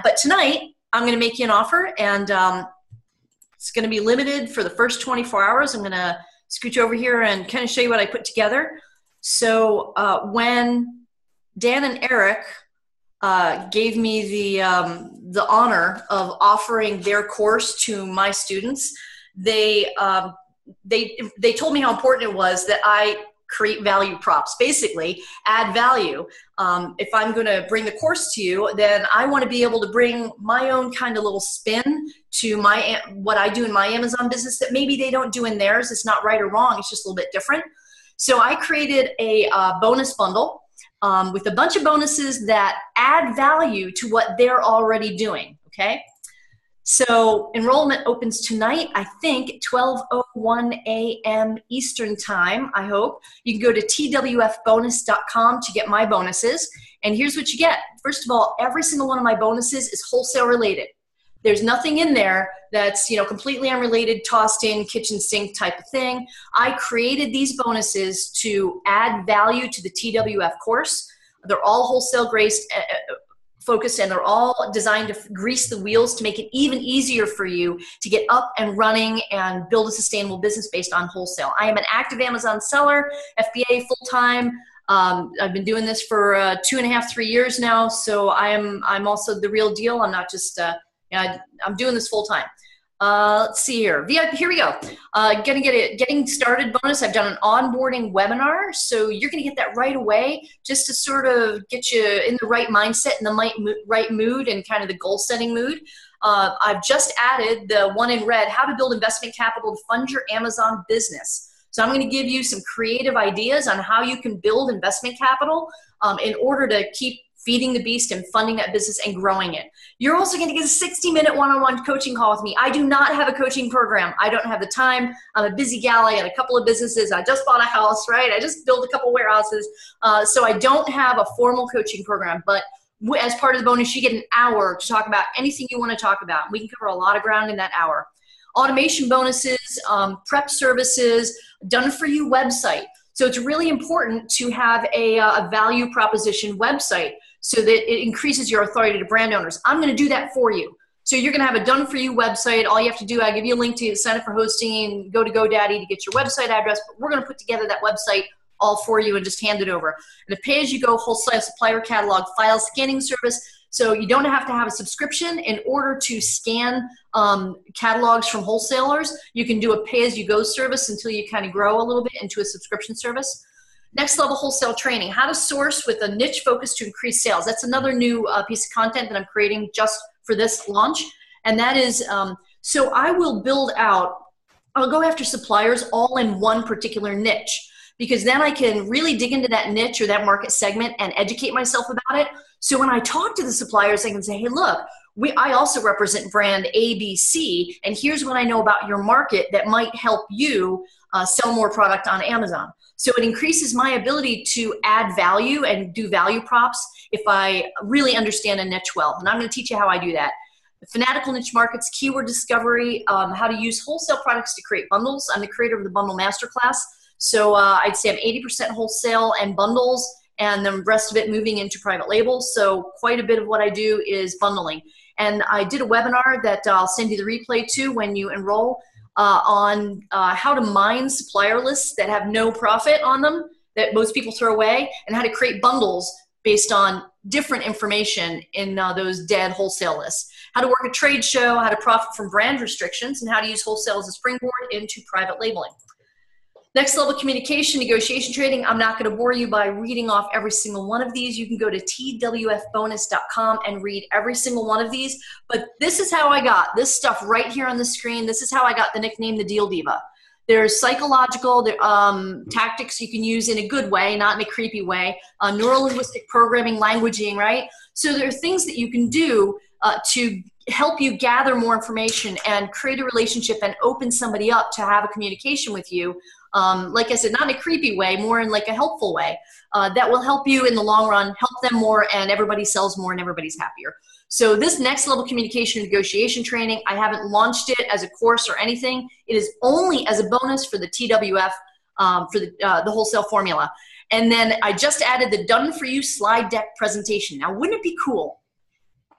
But tonight, I'm going to make you an offer, and it's going to be limited for the first 24 hours. I'm going to scooch over here and kind of show you what I put together. So when Dan and Eric gave me the honor of offering their course to my students, they told me how important it was that I create value props, basically add value. If I'm going to bring the course to you, then I want to be able to bring my own kind of little spin to what I do in my Amazon business that maybe they don't do in theirs. It's not right or wrong. It's just a little bit different. So I created a bonus bundle with a bunch of bonuses that add value to what they're already doing, okay? So enrollment opens tonight, I think, 12:01 a.m. Eastern time, I hope. You can go to twfbonus.com to get my bonuses. And here's what you get. First of all, every single one of my bonuses is wholesale related. There's nothing in there that's, completely unrelated, tossed in, kitchen sink type of thing. I created these bonuses to add value to the TWF course. They're all wholesale focused, and they're all designed to grease the wheels to make it even easier for you to get up and running and build a sustainable business based on wholesale. I am an active Amazon seller, FBA full-time. I've been doing this for 2.5, 3 years now. So I'm also the real deal. I'm not just, I'm doing this full-time. Let's see here. Here we go. Getting started bonus. I've done an onboarding webinar. So you're going to get that right away just to sort of get you in the right mindset and the right mood and kind of the goal setting mood. I've just added the one in red, how to build investment capital to fund your Amazon business. So I'm going to give you some creative ideas on how you can build investment capital in order to keep feeding the beast and funding that business and growing it. You're also going to get a 60-minute one-on-one coaching call with me. I do not have a coaching program. I don't have the time. I'm a busy gal. I got a couple of businesses. I just bought a house, right? I just built a couple warehouses. So I don't have a formal coaching program, but as part of the bonus, you get an hour to talk about anything you want to talk about. We can cover a lot of ground in that hour. Automation bonuses, prep services, done-for-you website. So it's really important to have a value proposition website so that it increases your authority to brand owners. I'm going to do that for you. So you're going to have a done-for-you website. All you have to do, I give you a link to sign up for hosting and go to GoDaddy to get your website address. But we're going to put together that website all for you and just hand it over. And a pay-as-you-go wholesale supplier catalog file scanning service. So you don't have to have a subscription in order to scan catalogs from wholesalers. You can do a pay-as-you-go service until you kind of grow a little bit into a subscription service. Next level wholesale training, how to source with a niche focus to increase sales. That's another new piece of content that I'm creating just for this launch. And that is, so I will build out, I'll go after suppliers all in one particular niche, because then I can really dig into that niche or that market segment and educate myself about it. So when I talk to the suppliers, I can say, hey, look, I also represent brand ABC, and here's what I know about your market that might help you sell more product on Amazon. So it increases my ability to add value and do value props if I really understand a niche well. And I'm going to teach you how I do that. The fanatical niche markets, keyword discovery, how to use wholesale products to create bundles. I'm the creator of the Bundle Masterclass. So I'd say I'm 80% wholesale and bundles, and the rest of it moving into private labels. So quite a bit of what I do is bundling. And I did a webinar that I'll send you the replay to when you enroll on how to mine supplier lists that have no profit on them that most people throw away, and how to create bundles based on different information in those dead wholesale lists. How to work a trade show, how to profit from brand restrictions, and how to use wholesale as a springboard into private labeling. Next level communication, negotiation trading. I'm not going to bore you by reading off every single one of these. You can go to twfbonus.com and read every single one of these. But this is how I got this stuff right here on the screen. This is how I got the nickname, the Deal Diva. There's psychological tactics you can use in a good way, not in a creepy way. Neuro-linguistic programming, languaging, right? So there are things that you can do to help you gather more information and create a relationship and open somebody up to have a communication with you. Like I said, not in a creepy way, more in like a helpful way that will help you in the long run, help them more, and everybody sells more and everybody's happier. So this next level communication and negotiation training, I haven't launched it as a course or anything. It is only as a bonus for the TWF, for the wholesale formula. And then I just added the done-for-you slide deck presentation. Now, wouldn't it be cool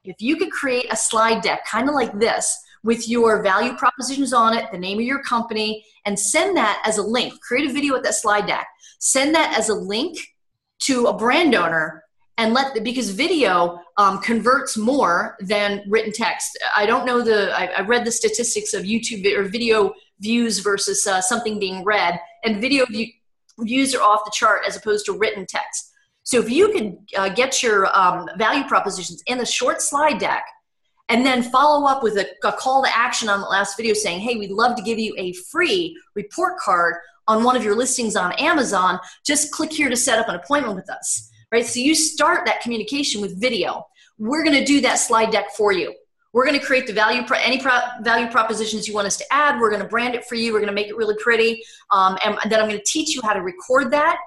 if you could create a slide deck kind of like this with your value propositions on it, the name of your company, and send that as a link. Create a video with that slide deck. Send that as a link to a brand owner, and because video converts more than written text. I don't know I read the statistics of YouTube or video views versus something being read, and video views are off the chart as opposed to written text. So if you can get your value propositions in a short slide deck, and then follow up with a call to action on the last video saying, hey, we'd love to give you a free report card on one of your listings on Amazon. Just click here to set up an appointment with us, right? So you start that communication with video. We're going to do that slide deck for you. We're going to create the value propositions you want us to add. We're going to brand it for you. We're going to make it really pretty. And then I'm going to teach you how to record that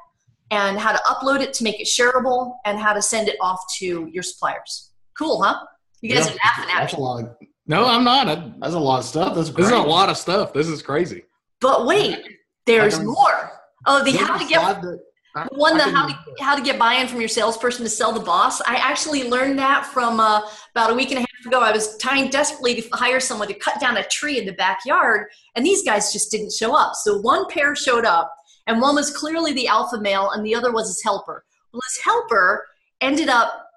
and how to upload it to make it shareable and how to send it off to your suppliers. Cool, huh? You guys are laughing at That's a lot. No, I'm not. That's a lot of stuff. That's great. This is a lot of stuff. This is crazy. But wait, there's more. Oh, the how to get how to get buy-in from your salesperson to sell the boss. I actually learned that from about a week and a half ago. I was trying desperately to hire someone to cut down a tree in the backyard, and these guys just didn't show up. So one pair showed up, and one was clearly the alpha male, and the other was his helper. Well, his helper ended up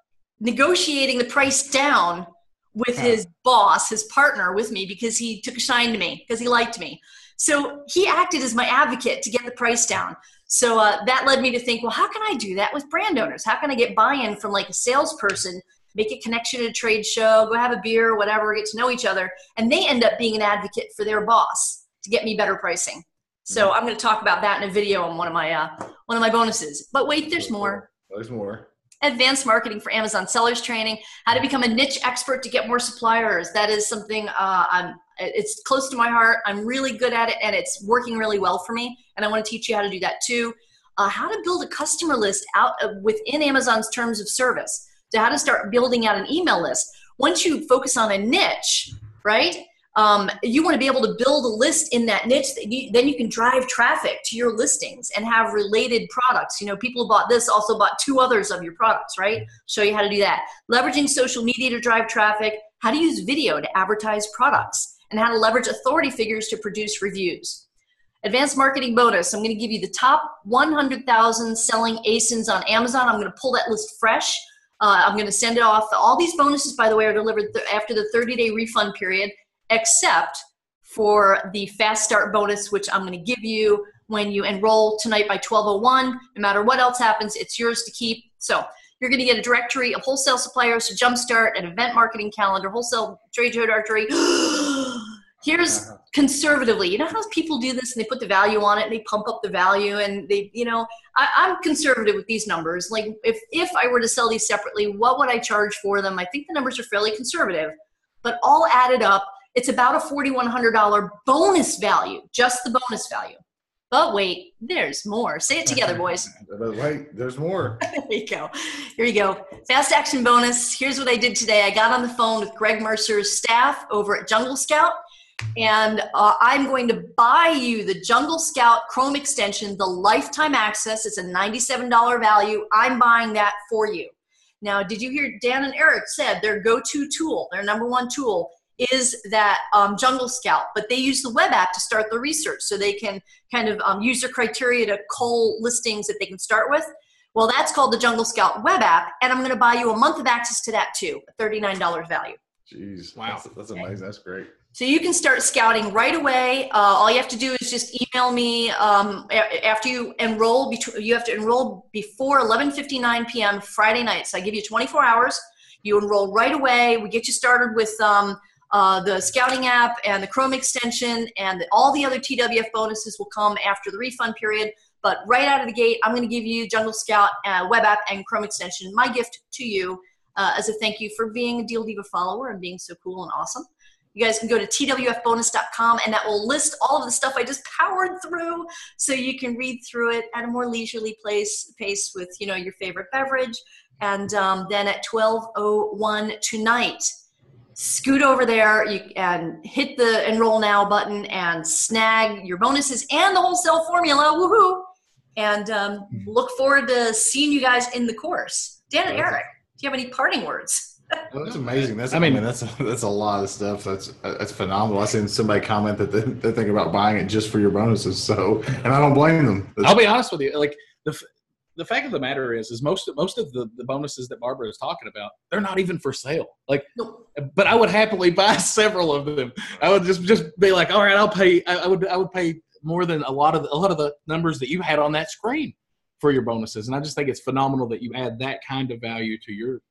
negotiating the price down with his boss, his partner, with me because he took a shine to me, because he liked me. So he acted as my advocate to get the price down. So that led me to think, well, how can I do that with brand owners? How can I get buy-in from like a salesperson, make a connection at a trade show, go have a beer, whatever, get to know each other, and they end up being an advocate for their boss to get me better pricing. So I'm going to talk about that in a video on one of my bonuses. But wait, there's more. There's more. Advanced marketing for Amazon sellers training, how to become a niche expert to get more suppliers. That is something it's close to my heart. I'm really good at it, and it's working really well for me. And I want to teach you how to do that too. How to build a customer list out within Amazon's terms of service. So how to start building out an email list. Once you focus on a niche, right? You want to be able to build a list in that niche that then you can drive traffic to your listings and have related products. You know, people who bought this also bought 2 others of your products, right? Show you how to do that. Leveraging social media to drive traffic, how to use video to advertise products, and how to leverage authority figures to produce reviews. Advanced marketing bonus. I'm going to give you the top 100,000 selling ASINs on Amazon. I'm going to pull that list fresh. I'm going to send it off. All these bonuses, by the way, are delivered after the 30-day refund period, except for the fast start bonus, which I'm going to give you when you enroll tonight by 12:01. No matter what else happens, it's yours to keep. So you're going to get a directory of wholesale suppliers to jumpstart, an event marketing calendar, wholesale trade show directory. Here's conservatively, you know how people do this and they put the value on it and they pump up the value, and they, you know, I'm conservative with these numbers. Like if I were to sell these separately, what would I charge for them? I think the numbers are fairly conservative, but all added up, it's about a $4,100 bonus value, just the bonus value. But wait, there's more. Say it together, boys. Wait, there's more. There you go. Here you go. Fast action bonus. Here's what I did today. I got on the phone with Greg Mercer's staff over at Jungle Scout, and I'm going to buy you the Jungle Scout Chrome extension, the lifetime access. It's a $97 value. I'm buying that for you. Now, did you hear Dan and Eric said their go-to tool, their number one tool, is that Jungle Scout, but they use the web app to start the research so they can kind of use their criteria to cull listings that they can start with. Well, that's called the Jungle Scout web app, and I'm going to buy you a month of access to that too, a $39 value. Jeez, wow, that's amazing. That's great. So you can start scouting right away. All you have to do is just email me after you enroll. You have to enroll before 11:59 p.m. Friday night. So I give you 24 hours. You enroll right away. We get you started with the scouting app and the Chrome extension, and all the other TWF bonuses will come after the refund period. But right out of the gate, I'm going to give you Jungle Scout web app and Chrome extension, my gift to you as a thank you for being a Deal Diva follower and being so cool and awesome. You guys can go to twfbonus.com, and that will list all of the stuff I just powered through, so you can read through it at a more leisurely pace with, you know, your favorite beverage. And then at 12:01 tonight, scoot over there and hit the enroll now button and snag your bonuses and the wholesale formula. Woohoo! And look forward to seeing you guys in the course. Dan and Eric, do you have any parting words? Well, that's amazing. That's a lot of stuff. That's phenomenal. I seen somebody comment that they're thinking about buying it just for your bonuses. So, and I don't blame them. I'll be honest with you. Like the fact of the matter is most of the bonuses that Barbara is talking about, they're not even for sale. Like, nope. But I would happily buy several of them. I would just be like, all right, I'll pay. I would pay more than a lot of the numbers that you had on that screen for your bonuses. And I just think it's phenomenal that you add that kind of value to your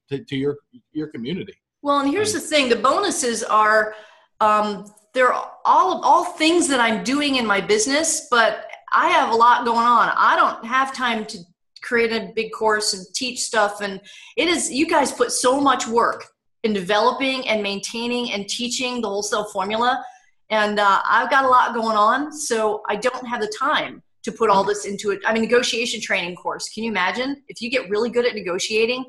community. Well, and here's the thing: the bonuses are they're all things that I'm doing in my business, but I have a lot going on. I don't have time to create a big course and teach stuff. And you guys put so much work in developing and maintaining and teaching the wholesale formula. And I've got a lot going on, so I don't have the time to put all this into it. I mean, negotiation training course. Can you imagine if you get really good at negotiating,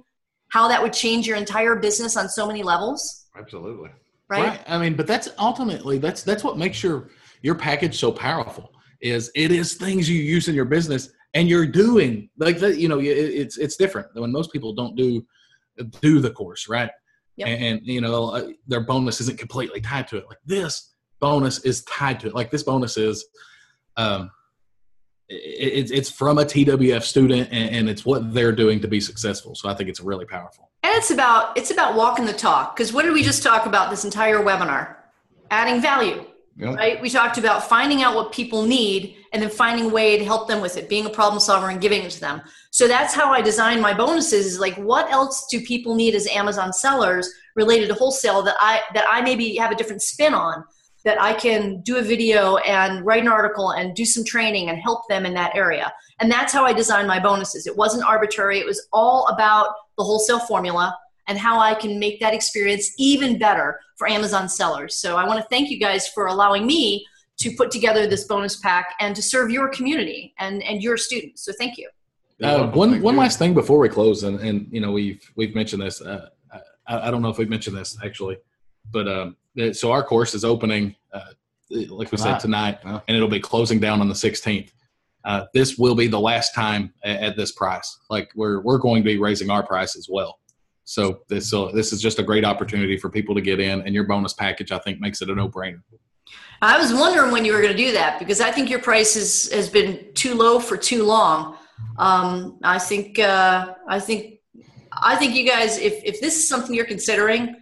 how that would change your entire business on so many levels? Absolutely. Right? I mean, but that's ultimately, that's what makes your package so powerful. Is it is things you use in your business and you're doing like that. You know, it's different when most people don't do the course, right? Yep. And you know, their bonus isn't completely tied to it. Like this bonus is tied to it. Like this bonus is, it's from a TWF student, and it's what they're doing to be successful. So I think it's really powerful. And it's about walking the talk. Because what did we just talk about this entire webinar? Adding value, right? We talked about finding out what people need and then finding a way to help them with it, being a problem solver and giving it to them. So that's how I design my bonuses, is like, what else do people need as Amazon sellers related to wholesale that I maybe have a different spin on, that I can do a video and write an article and do some training and help them in that area. And that's how I designed my bonuses. It wasn't arbitrary. It was all about the wholesale formula and how I can make that experience even better for Amazon sellers. So I want to thank you guys for allowing me to put together this bonus pack and to serve your community and your students. So thank you. One last thing before we close, and you know, we've mentioned this. I don't know if we've mentioned this actually, but so our course is opening, like we said, tonight, and it'll be closing down on the 16th. This will be the last time at this price. Like we're going to be raising our price as well. So this is just a great opportunity for people to get in, and your bonus package, I think, makes it a no-brainer. I was wondering when you were going to do that, because I think your price has been too low for too long. I think you guys, if this is something you're considering,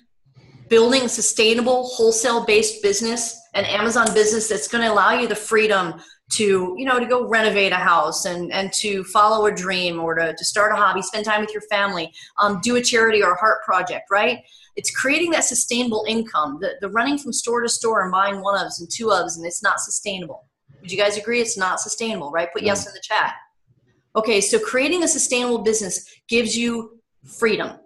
building a sustainable wholesale-based business, an Amazon business that's going to allow you the freedom to, you know, to go renovate a house and to follow a dream, or to start a hobby, spend time with your family, do a charity or a heart project, right? It's creating that sustainable income. The running from store to store and buying one ofs and two ofs, and it's not sustainable. Would you guys agree it's not sustainable, right? Put yes in the chat. Okay, so creating a sustainable business gives you freedom.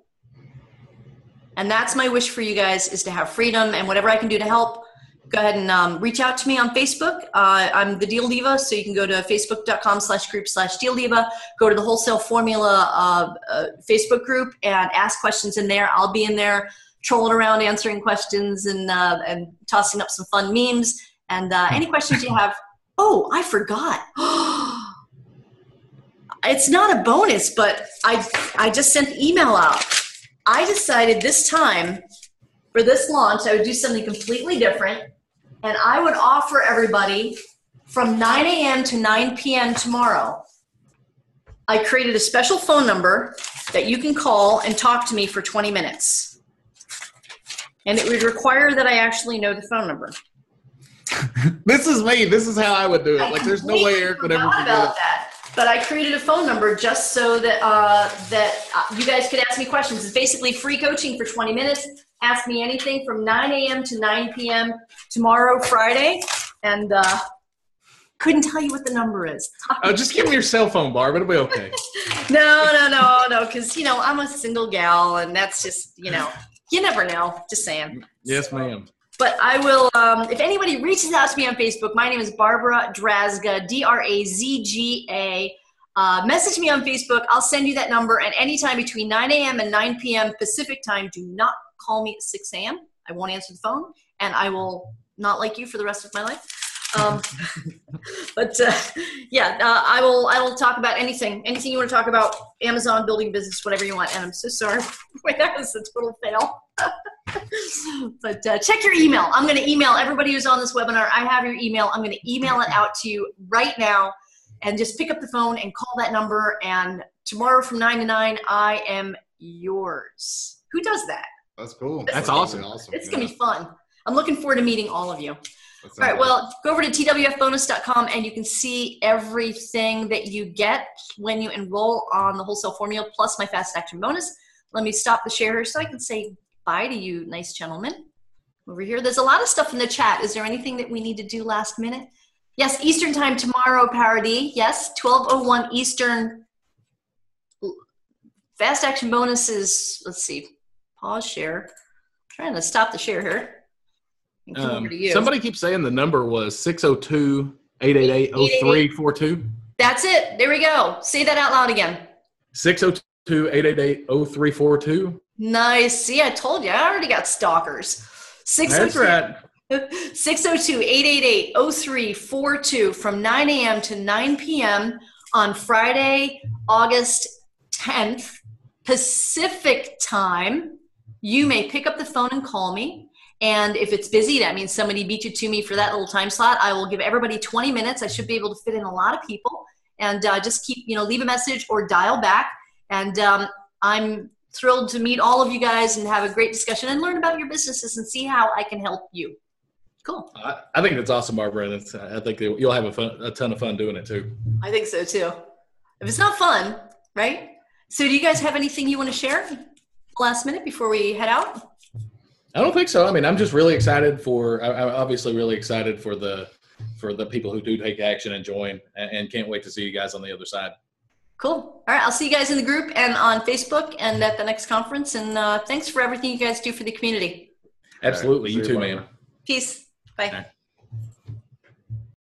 And that's my wish for you guys, is to have freedom, and whatever I can do to help, go ahead and reach out to me on Facebook. I'm the Deal Diva, so you can go to facebook.com/group/Deal Diva, go to the Wholesale Formula Facebook group and ask questions in there. I'll be in there trolling around, answering questions and tossing up some fun memes. And any questions you have. Oh, I forgot. It's not a bonus, but I just sent the email out. I decided this time for this launch, I would do something completely different, and I would offer everybody from 9 a.m. to 9 p.m. tomorrow. I created a special phone number that you can call and talk to me for 20 minutes. And it would require that I actually know the phone number. This is me. This is how I would do it. Like, there's no way Eric would ever forget about that. But I created a phone number just so that you guys could ask me questions. It's basically free coaching for 20 minutes. Ask me anything from 9 a.m. to 9 p.m. tomorrow, Friday. And couldn't tell you what the number is. Just give me your cell phone, Barb. It'll be okay. No, because, you know, I'm a single gal, and that's just, you know, you never know. Just saying. Yes, ma'am. But I will, if anybody reaches out to me on Facebook, my name is Barbara Drazga, Drazga. Message me on Facebook. I'll send you that number. And anytime between 9 a.m. and 9 p.m. Pacific time, do not call me at 6 a.m. I won't answer the phone, and I will not like you for the rest of my life. I will talk about anything you want to talk about, Amazon, building business, whatever you want. And I'm so sorry. Wait, that was a total fail. But check your email. I'm going to email everybody who's on this webinar. I have your email. I'm going to email it out to you right now, and just pick up the phone and call that number. And tomorrow from 9 to 9, I am yours. Who does that? That's cool. That's awesome. It's going to be fun. I'm looking forward to meeting all of you. All right, well, go over to twfbonus.com and you can see everything that you get when you enroll on the Wholesale Formula plus my Fast Action Bonus. Let me stop the share here so I can say bye to you, nice gentlemen. Over here, there's a lot of stuff in the chat. Is there anything that we need to do last minute? Yes, Eastern time tomorrow, Parody. Yes, 12:01 Eastern. Fast Action Bonus is, let's see, pause share. I'm trying to stop the share here. Somebody keeps saying the number was 602-888-0342. That's it. There we go. Say that out loud again. 602-888-0342. Nice. See, I told you. I already got stalkers. 602, That's right. 602-888-0342 from 9 a.m. to 9 p.m. on Friday, August 10th, Pacific time. You may pick up the phone and call me. And if it's busy, that means somebody beat you to me for that little time slot. I will give everybody 20 minutes. I should be able to fit in a lot of people. And just keep, leave a message or dial back. And I'm thrilled to meet all of you guys and have a great discussion and learn about your businesses and see how I can help you. Cool. I think that's awesome, Barbara. And I think you'll have a ton of fun doing it too. I think so too. If it's not fun, right? So do you guys have anything you want to share last minute before we head out? I don't think so. I mean, I'm just really excited I'm obviously really excited for the people who do take action and join, and can't wait to see you guys on the other side. Cool. All right. I'll see you guys in the group and on Facebook and at the next conference. And thanks for everything you guys do for the community. Absolutely. Right. You too, man. Peace. Bye. Okay.